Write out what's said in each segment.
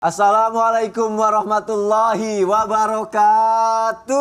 Assalamualaikum warahmatullahi wabarakatuh.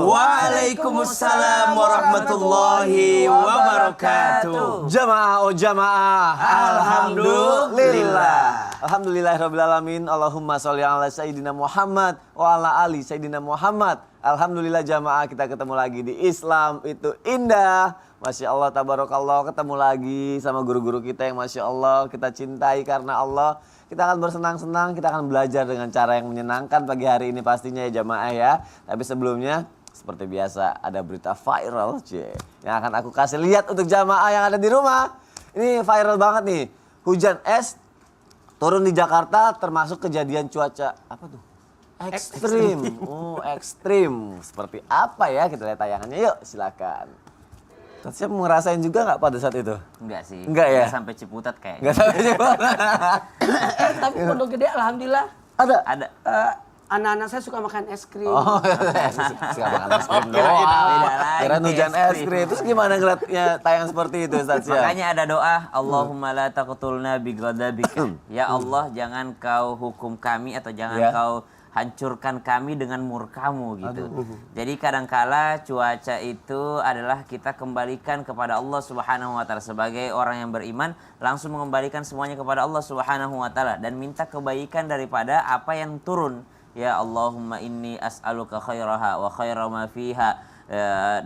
Waalaikumsalam warahmatullahi wabarakatuh. Jamaah jamaah. Alhamdulillah. Alhamdulillahirabbil alamin. Allahumma sholli ala sayyidina Muhammad wa ala ali sayyidina Muhammad. Alhamdulillah jamaah, kita ketemu lagi di Islam itu indah. Masya Allah, tabarakallah, ketemu lagi sama guru-guru kita yang Masya Allah kita cintai karena Allah. Kita akan bersenang-senang, kita akan belajar dengan cara yang menyenangkan pagi hari ini pastinya ya jamaah ya. Tapi sebelumnya seperti biasa ada berita viral yang akan aku kasih lihat untuk jamaah yang ada di rumah. Ini viral banget nih, hujan es turun di Jakarta termasuk kejadian cuaca apa tuh? Ekstrim. Ekstrim. Seperti apa ya? Kita lihat tayangannya yuk, silakan. Siapa ngerasain juga nggak pada saat itu? Enggak sih. Enggak ya? Nggak sampai Ciputat kayak. Nggak sampai Ciputat. Tapi Pondok Gede alhamdulillah Ada. anak-anak saya suka makan es krim. Oh, suka makan es krim doang. Kirain hujan es krim. Terus gimana ngeliatnya tayang seperti itu Ustaz Syah? Makanya ada doa, Allahumma la taqtulna bi ghadabika. Ya Allah, jangan kau hukum kami atau jangan kau hancurkan kami dengan murkamu gitu. Jadi kadangkala cuaca itu adalah kita kembalikan kepada Allah Subhanahu wa taala. Sebagai orang yang beriman, langsung mengembalikan semuanya kepada Allah Subhanahu wa taala dan minta kebaikan daripada apa yang turun. Ya Allahumma inni as'aluka khairaha wa khaira ma fiha.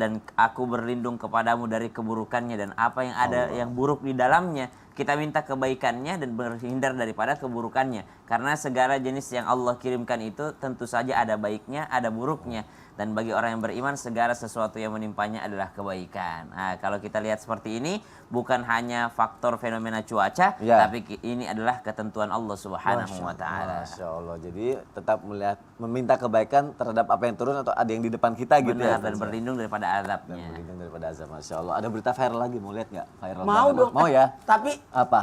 Dan aku berlindung kepadamu dari keburukannya dan apa yang ada yang buruk di dalamnya. Kita minta kebaikannya dan berhindar daripada keburukannya. Karena segala jenis yang Allah kirimkan itu tentu saja ada baiknya, ada buruknya. Dan bagi orang yang beriman segala sesuatu yang menimpanya adalah kebaikan. Nah, kalau kita lihat seperti ini bukan hanya faktor fenomena cuaca, tapi ini adalah ketentuan Allah Subhanahu wa taala. Masya Allah. Jadi tetap meminta kebaikan terhadap apa yang turun atau ada yang di depan kita gitu ya. Dan berlindung daripada azabnya. Dan berlindung daripada azab. Masya Allah. Ada berita viral lagi, mau lihat nggak? Viral Mau banget. dong. Mau ya? Tapi apa?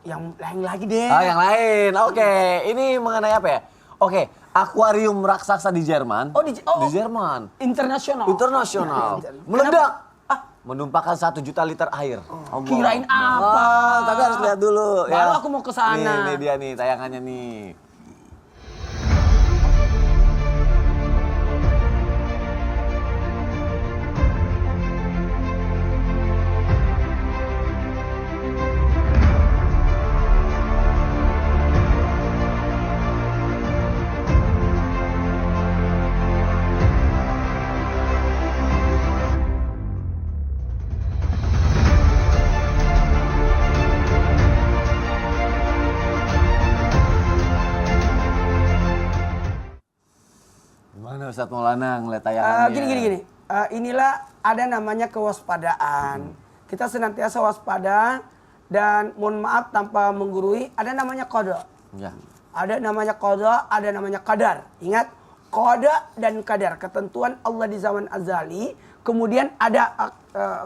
Yang lain lagi deh. Oh, yang lain. Oke. Ini mengenai apa ya? Oke, akuarium raksasa di Jerman. Di Jerman. Internasional. Meledak. Menumpahkan 1 juta liter air. Kirain apa? Tapi harus lihat dulu. Baru aku mau ke sana. Ini dia nih tayangannya nih. Gimana Ustadz Maulana ngeliat tayangannya? Gini. Inilah ada namanya kewaspadaan. Kita senantiasa waspada dan mohon maaf tanpa menggurui, ada namanya qada. Ya. Ada namanya qada, ada namanya qadar. Ingat, qada dan qadar, ketentuan Allah di zaman azali. Kemudian ada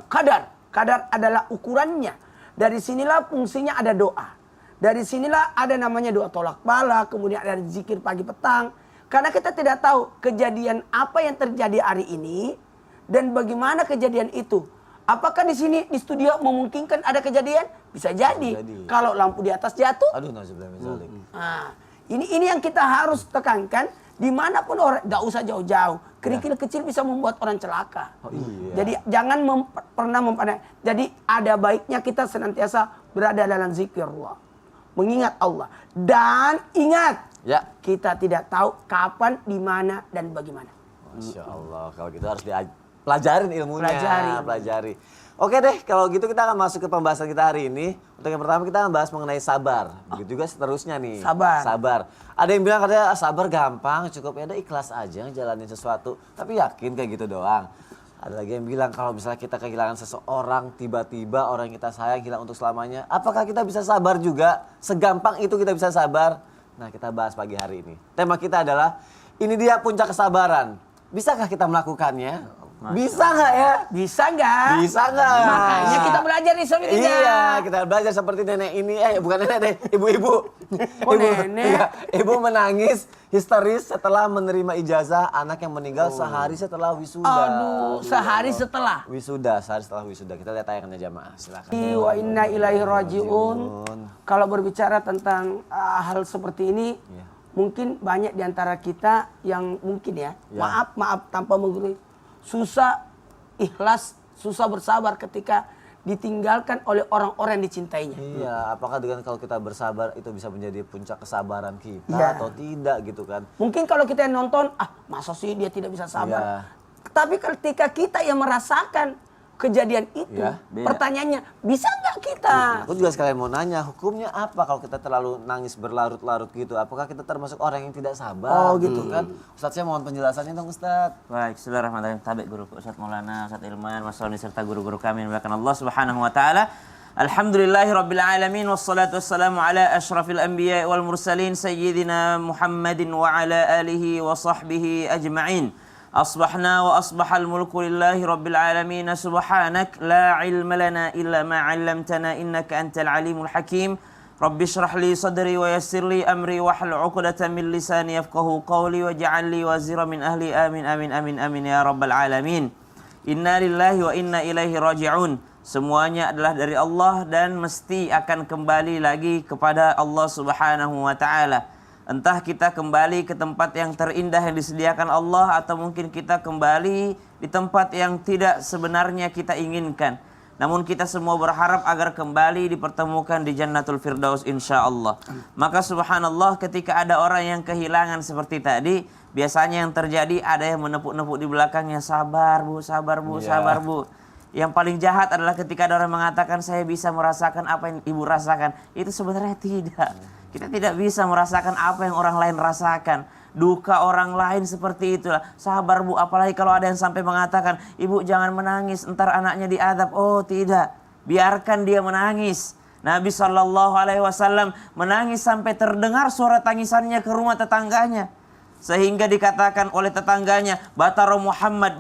qadar. Qadar adalah ukurannya. Dari sinilah fungsinya ada doa. Dari sinilah ada namanya doa tolak bala, kemudian ada zikir pagi petang. Karena kita tidak tahu kejadian apa yang terjadi hari ini dan bagaimana kejadian itu. Apakah di sini di studio memungkinkan ada kejadian? Bisa jadi. Kalau lampu di atas jatuh. Aduh, nauzubillah min dzalik. Nah, ini yang kita harus tekankan. Dimanapun orang, gak usah jauh-jauh. Kerikil kecil bisa membuat orang celaka. Jadi jangan pernah memandang. Jadi ada baiknya kita senantiasa berada dalam zikirullah, mengingat Allah. Dan ingat, kita tidak tahu kapan, di mana, dan bagaimana. Masya Allah, kalau gitu harus dipelajarin ilmunya. Pelajari. Oke deh, kalau gitu kita akan masuk ke pembahasan kita hari ini. Untuk yang pertama kita akan bahas mengenai sabar. Begitu juga seterusnya nih. Sabar. Ada yang bilang katanya sabar gampang, cukup ya ikhlas aja ngejalanin sesuatu. Tapi yakin kayak gitu doang. Ada lagi yang bilang kalau misalnya kita kehilangan seseorang, tiba-tiba orang yang kita sayang hilang untuk selamanya. Apakah kita bisa sabar juga? Segampang itu kita bisa sabar? Nah, kita bahas pagi hari ini. Tema kita adalah, ini dia puncak kesabaran. Bisakah kita melakukannya? Bisa nggak ya? Bisa nggak? Bisa nggak? Makanya kita belajar di sini. Iya, kita belajar seperti nenek ini. Bukan nenek deh, ibu-ibu. Nenek? Ibu menangis histeris setelah menerima ijazah anak yang meninggal sehari setelah wisuda. Aduh, sehari setelah? Sehari setelah wisuda. Kita lihat tayangannya jamaah, silakan. Wa inna ilaihi rajiun. Kalau berbicara tentang hal seperti ini, mungkin banyak di antara kita yang mungkin ya. Maaf tanpa menggurui, susah ikhlas, susah bersabar ketika ditinggalkan oleh orang-orang yang dicintainya. Iya, apakah dengan kalau kita bersabar itu bisa menjadi puncak kesabaran kita atau tidak gitu kan? Mungkin kalau kita yang nonton, masa sih dia tidak bisa sabar. Tapi ketika kita yang merasakan kejadian itu, pertanyaannya, bisa nggak kita? Aku juga sekalian mau nanya, hukumnya apa kalau kita terlalu nangis berlarut-larut gitu? Apakah kita termasuk orang yang tidak sabar? Oh gitu kan? Ustadz, saya mohon penjelasannya dong Ustadz. Baik, Bismillahirrahmanirrahim. Tabik guru Ustadz Maulana, Ustadz Ilman, Mas Soni serta guru-guru kami yang dimuliakan Allah Subhanahu wa taala. Alhamdulillahirabbil alamin wassalatu wassalamu ala asyrafil anbiya wal mursalin sayyidina Muhammadin wa ala alihi wa sahbihi ajma'in. أصبحنا وأصبح الملك لله رب العالمين سبحانك لا علم لنا إلا ما علمتنا إنك أنت العليم الحكيم رب اشرح لي صدري ويسر لي أمري واحلل عقدة من لساني يفقهوا قولي واجعل لي وزيرا من أهلي آمين آمين آمين آمين يا رب العالمين إنا لله وإنا إليه راجعون. Semuanya adalah dari Allah dan mesti akan kembali lagi kepada Allah Subhanahu wa taala. Entah kita kembali ke tempat yang terindah yang disediakan Allah atau mungkin kita kembali di tempat yang tidak sebenarnya kita inginkan. Namun kita semua berharap agar kembali dipertemukan di Jannatul Firdaus insya-Allah. Maka subhanallah ketika ada orang yang kehilangan seperti tadi, biasanya yang terjadi ada yang menepuk-nepuk di belakangnya, sabar bu, sabar bu, sabar bu. Yang paling jahat adalah ketika ada orang mengatakan saya bisa merasakan apa yang ibu rasakan. Itu sebenarnya tidak. Kita tidak bisa merasakan apa yang orang lain rasakan. Duka orang lain seperti itulah. Sabar bu, apalagi kalau ada yang sampai mengatakan, ibu jangan menangis, entar anaknya diadab. Oh tidak, biarkan dia menangis. Nabi SAW menangis sampai terdengar suara tangisannya ke rumah tetangganya. Sehingga dikatakan oleh tetangganya, Bataro Muhammad,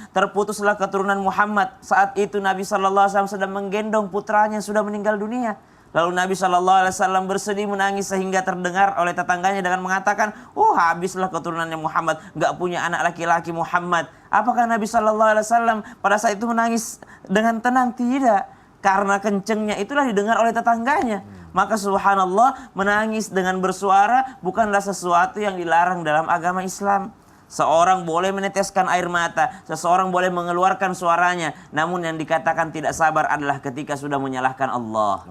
terputuslah keturunan Muhammad. Saat itu Nabi SAW sedang menggendong putranya yang sudah meninggal dunia. Lalu Nabi SAW bersedih menangis sehingga terdengar oleh tetangganya dengan mengatakan, oh habislah keturunannya Muhammad, gak punya anak laki-laki Muhammad. Apakah Nabi SAW pada saat itu menangis dengan tenang? Tidak. Karena kencengnya itulah didengar oleh tetangganya. Maka subhanallah, menangis dengan bersuara bukanlah sesuatu yang dilarang dalam agama Islam. Seorang boleh meneteskan air mata, seseorang boleh mengeluarkan suaranya. Namun yang dikatakan tidak sabar adalah ketika sudah menyalahkan Allah.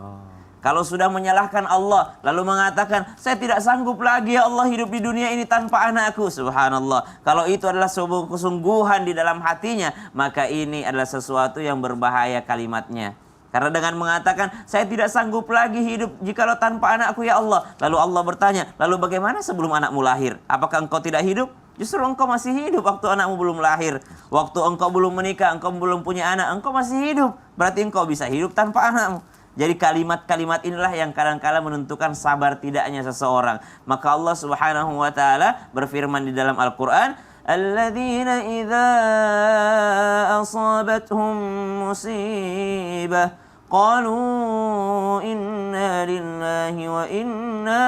Kalau sudah menyalahkan Allah, lalu mengatakan, saya tidak sanggup lagi ya Allah hidup di dunia ini tanpa anakku. Subhanallah. Kalau itu adalah sebuah kesungguhan di dalam hatinya, maka ini adalah sesuatu yang berbahaya kalimatnya. Karena dengan mengatakan, saya tidak sanggup lagi hidup jikalau tanpa anakku ya Allah. Lalu Allah bertanya, lalu bagaimana sebelum anakmu lahir? Apakah engkau tidak hidup? Justru engkau masih hidup waktu anakmu belum lahir. Waktu engkau belum menikah, engkau belum punya anak, engkau masih hidup. Berarti engkau bisa hidup tanpa anakmu. Jadi kalimat-kalimat inilah yang kadang-kala menentukan sabar tidaknya seseorang. Maka Allah Subhanahu wa taala berfirman di dalam Al-Qur'an, "Alladzina idza asabatuhum musibah qalu inna lillahi wa inna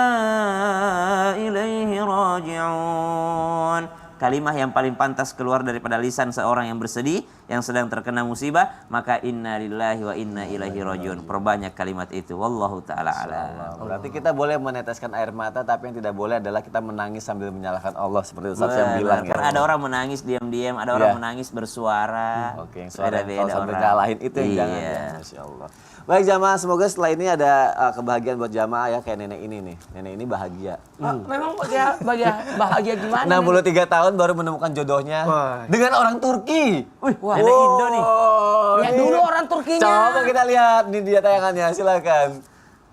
ilaihi raji'un." Kalimah yang paling pantas keluar daripada lisan seorang yang bersedih, yang sedang terkena musibah, maka inna lillahi wa inna ilaihi rajiun. Perbanyak kalimat itu. Wallahu ta'ala a'lam. Berarti kita boleh meneteskan air mata, tapi yang tidak boleh adalah kita menangis sambil menyalahkan Allah seperti Ustaz yang bilang. Karena ada orang menangis diam-diam, ada orang menangis bersuara. Oke, yang suara sambil nyalahin itu yang jangan ya. Masya Allah. Baik jamaah, semoga setelah ini ada kebahagiaan buat jamaah ya, kayak nenek ini nih. Nenek ini bahagia. Memang bahagia gimana? 63 tahun baru menemukan jodohnya dengan orang Turki. Wah, Nenek Indo nih. Lihat dulu orang Turkinya. Coba kita lihat nih dia tayangannya, silakan.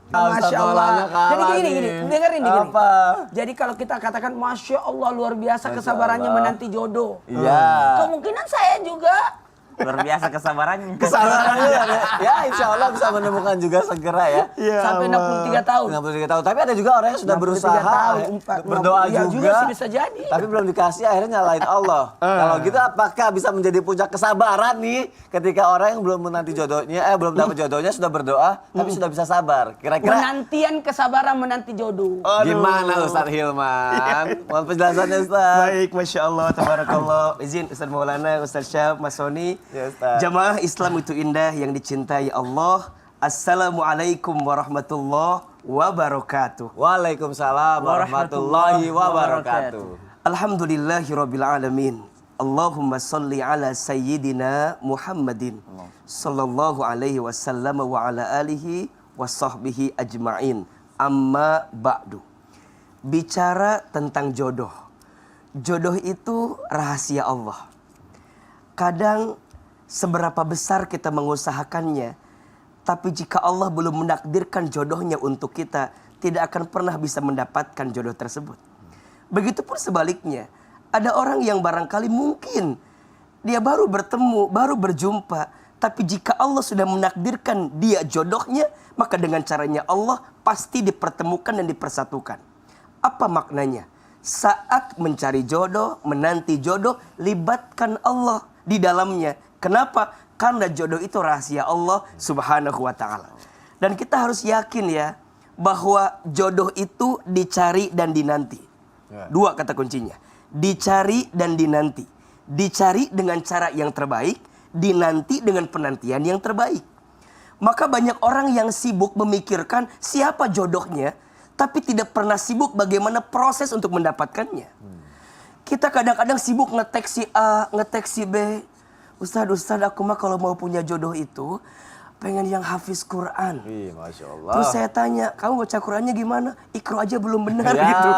Masya Allah. Jadi gini, dengerin gini. Apa? Jadi kalau kita katakan Masya Allah luar biasa kesabarannya menanti jodoh. Iya. Kemungkinan saya juga Luar biasa kesabarannya. Kesabarannya ya insya Allah bisa menemukan juga segera ya. sampai 63 tahun. 63 tahun. Tapi ada juga orang yang sudah 63 berusaha tahun, berdoa iya juga. juga sih bisa jadi. Tapi belum dikasih akhirnya nyalain Allah. Kalau gitu apakah bisa menjadi puncak kesabaran nih ketika orang yang belum menanti jodohnya, belum dapat jodohnya sudah berdoa tapi sudah bisa sabar. Kira-kira Penantian kesabaran menanti jodoh. gimana Ustaz Hilman? Mohon penjelasannya Ustaz. Baik, Masya Allah, Tabarakallah. Izin Ustaz Maulana, Ustaz Syab, Mas Soni. Ya, Ustaz. Jamaah Islam itu indah yang dicintai Allah. Assalamualaikum warahmatullahi wabarakatuh. Waalaikumsalam warahmatullahi wabarakatuh. Alhamdulillahirabbil alamin. Allahumma salli ala sayyidina Muhammadin sallallahu alaihi wasallam wa ala alihi wa sahbihi ajma'in. Amma ba'du. Bicara tentang jodoh. Jodoh itu rahasia Allah. Kadang seberapa besar kita mengusahakannya, tapi jika Allah belum menakdirkan jodohnya untuk kita, tidak akan pernah bisa mendapatkan jodoh tersebut. Begitupun sebaliknya, ada orang yang barangkali mungkin dia baru bertemu, baru berjumpa, tapi jika Allah sudah menakdirkan dia jodohnya, maka dengan caranya Allah pasti dipertemukan dan dipersatukan. Apa maknanya? Saat mencari jodoh, menanti jodoh, libatkan Allah di dalamnya. Kenapa? Karena jodoh itu rahasia Allah Subhanahu wa ta'ala. Dan kita harus yakin ya, bahwa jodoh itu dicari dan dinanti. Dua kata kuncinya. Dicari dan dinanti. Dicari dengan cara yang terbaik, dinanti dengan penantian yang terbaik. Maka banyak orang yang sibuk memikirkan siapa jodohnya, tapi tidak pernah sibuk bagaimana proses untuk mendapatkannya. Kita kadang-kadang sibuk ngetek si A, ngetek si B. Ustadz, aku mah kalau mau punya jodoh itu pengen yang hafiz Quran. Ih, Masya Allah. Terus saya tanya, kamu baca Qurannya gimana? Iqra aja belum benar Ya. gitu.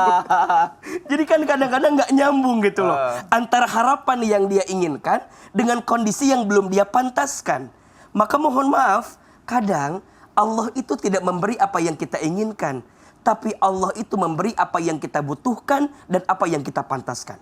Jadi kan kadang-kadang nggak nyambung gitu loh. Antara harapan yang dia inginkan dengan kondisi yang belum dia pantaskan. Maka mohon maaf, kadang Allah itu tidak memberi apa yang kita inginkan. Tapi Allah itu memberi apa yang kita butuhkan dan apa yang kita pantaskan.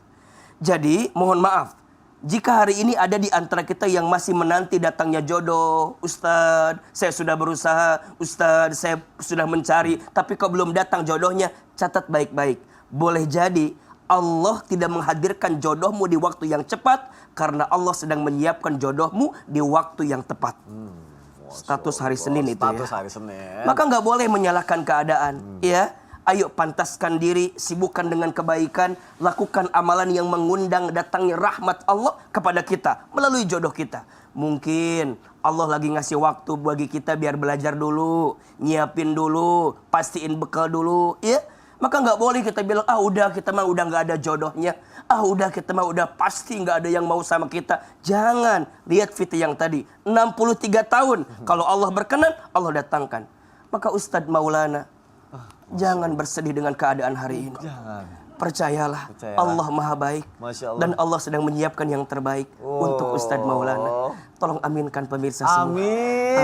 Jadi mohon maaf, jika hari ini ada di antara kita yang masih menanti datangnya jodoh, Ustadz, saya sudah berusaha, Ustadz, saya sudah mencari, tapi kok belum datang jodohnya, catat baik-baik. Boleh jadi Allah tidak menghadirkan jodohmu di waktu yang cepat, karena Allah sedang menyiapkan jodohmu di waktu yang tepat. Status hari Senin itu ya. Status hari Senin. Maka nggak boleh menyalahkan keadaan, ya. Ayo pantaskan diri, sibukkan dengan kebaikan, lakukan amalan yang mengundang datangnya rahmat Allah kepada kita melalui jodoh kita. Mungkin Allah lagi ngasih waktu bagi kita biar belajar dulu, nyiapin dulu, pastiin bekal dulu, ya. Maka nggak boleh kita bilang, udah kita mah udah nggak ada jodohnya, udah kita mah udah pasti nggak ada yang mau sama kita. Jangan, lihat fitih yang tadi, 63 tahun, kalau Allah berkenan, Allah datangkan. Maka Ustadz Maulana, jangan bersedih dengan keadaan hari ini. Jangan. Percayalah, Allah Maha Baik. Masya Allah. Dan Allah sedang menyiapkan yang terbaik untuk Ustadz Maulana. Tolong aminkan pemirsa semua.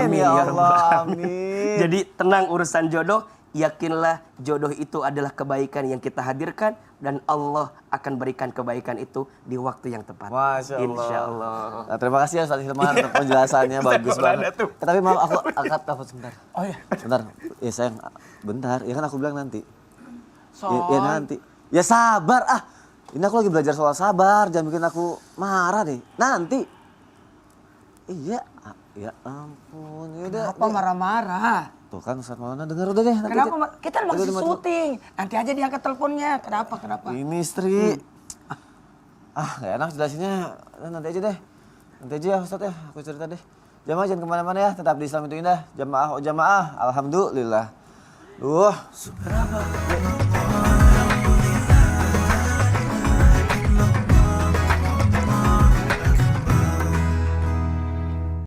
Amin, ya Rabbal Allah, Alamin. amin. Jadi tenang urusan jodoh. Yakinlah jodoh itu adalah kebaikan yang kita hadirkan. Dan Allah akan berikan kebaikan itu di waktu yang tepat. Masya Allah. Insya Allah. Nah, terima kasih ya Ustadz Hilman untuk penjelasannya, bagus banget. Tapi maaf, aku angkat telepon sebentar. Oh iya. Bentar, ya sayang, bentar. Ya kan aku bilang nanti. Son. Ya nanti. Ya sabar Ini aku lagi belajar soal sabar, jangan bikin aku marah deh. Nanti. Iya, ya ampun. Yaudah. Apa marah-marah? Tuh kan Ustadz Maulana denger udah deh. nanti Kenapa? aja. Kita masih syuting. Nanti aja diangkat teleponnya. Kenapa? Ini istri. Gak enak jelasinnya. Nanti aja deh. Nanti aja ya Ustadz ya, aku cerita deh. Jamaah jangan kemana-mana ya, tetap di Islam itu indah. Jamaah, Alhamdulillah. Subhanallah.